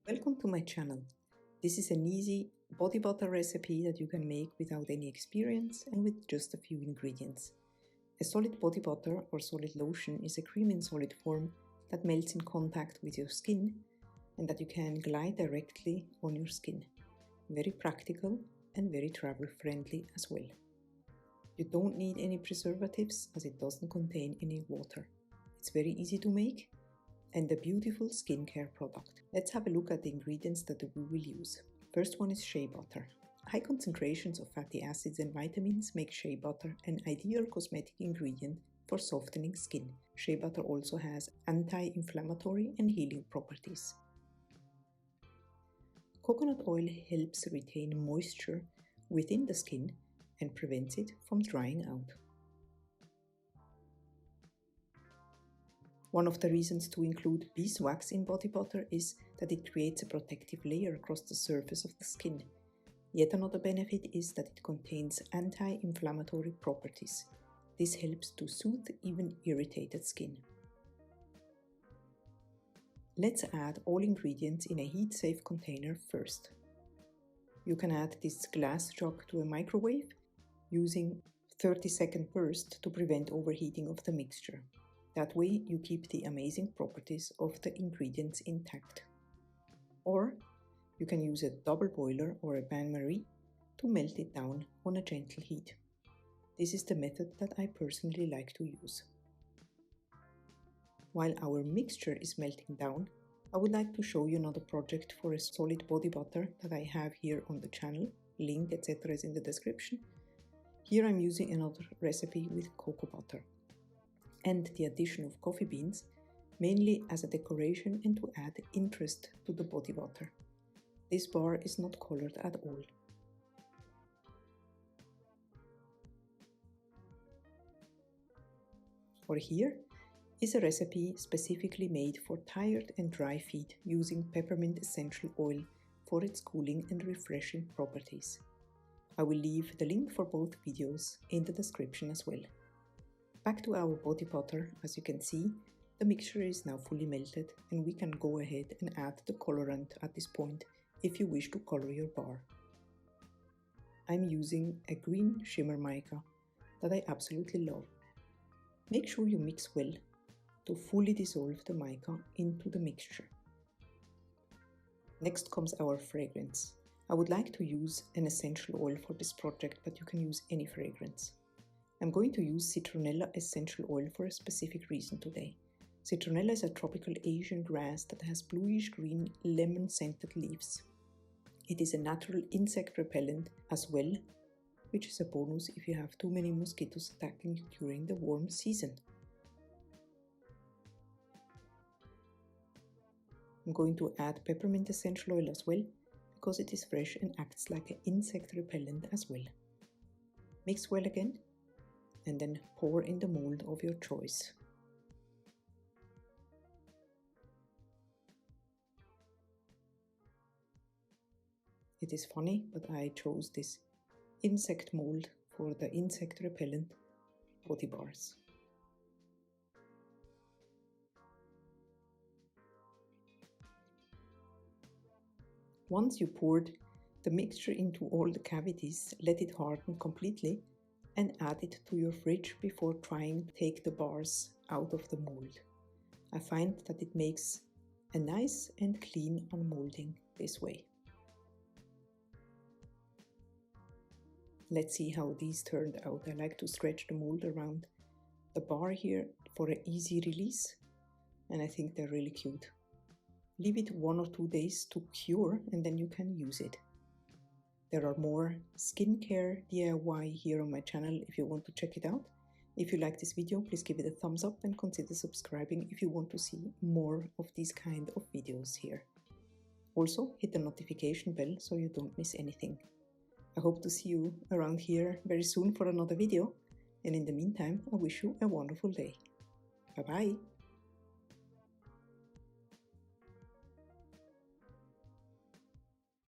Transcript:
Welcome to my channel. This is an easy body butter recipe that you can make without any experience and with just a few ingredients. A solid body butter or solid lotion is a cream in solid form that melts in contact with your skin and that you can glide directly on your skin. Very practical and very travel friendly as well. You don't need any preservatives as it doesn't contain any water. It's very easy to make and a beautiful skincare product. Let's have a look at the ingredients that we will use. First one is shea butter. High concentrations of fatty acids and vitamins make shea butter an ideal cosmetic ingredient for softening skin. Shea butter also has anti-inflammatory and healing properties. Coconut oil helps retain moisture within the skin and prevents it from drying out. One of the reasons to include beeswax in body butter is that it creates a protective layer across the surface of the skin. Yet another benefit is that it contains anti-inflammatory properties. This helps to soothe even irritated skin. Let's add all ingredients in a heat-safe container first. You can add this glass jug to a microwave using 30-second burst to prevent overheating of the mixture. That way you keep the amazing properties of the ingredients intact. Or you can use a double boiler or a bain-marie to melt it down on a gentle heat. This is the method that I personally like to use. While our mixture is melting down, I would like to show you another project for a solid body butter that I have here on the channel. Link etc. is in the description. Here I'm using another recipe with cocoa butter and the addition of coffee beans, mainly as a decoration and to add interest to the body butter. This bar is not colored at all. For here is a recipe specifically made for tired and dry feet using peppermint essential oil for its cooling and refreshing properties. I will leave the link for both videos in the description as well. Back to our body butter. As you can see, the mixture is now fully melted and we can go ahead and add the colorant at this point if you wish to color your bar. I'm using a green shimmer mica that I absolutely love. Make sure you mix well to fully dissolve the mica into the mixture. Next comes our fragrance. I would like to use an essential oil for this project, but you can use any fragrance. I'm going to use citronella essential oil for a specific reason today. Citronella is a tropical Asian grass that has bluish green lemon scented leaves. It is a natural insect repellent as well, which is a bonus if you have too many mosquitoes attacking you during the warm season. I'm going to add peppermint essential oil as well, because it is fresh and acts like an insect repellent as well. Mix well again and then pour in the mold of your choice. It is funny, but I chose this insect mold for the insect repellent body bars. Once you poured the mixture into all the cavities, let it harden completely and add it to your fridge before trying to take the bars out of the mold. I find that it makes a nice and clean unmolding this way. Let's see how these turned out. I like to stretch the mold around the bar here for an easy release, and I think they're really cute. Leave it 1 or 2 days to cure and then you can use it. There are more skincare DIY here on my channel if you want to check it out. If you like this video, please give it a thumbs up and consider subscribing if you want to see more of these kind of videos here. Also, hit the notification bell so you don't miss anything. I hope to see you around here very soon for another video, and in the meantime, I wish you a wonderful day. Bye bye!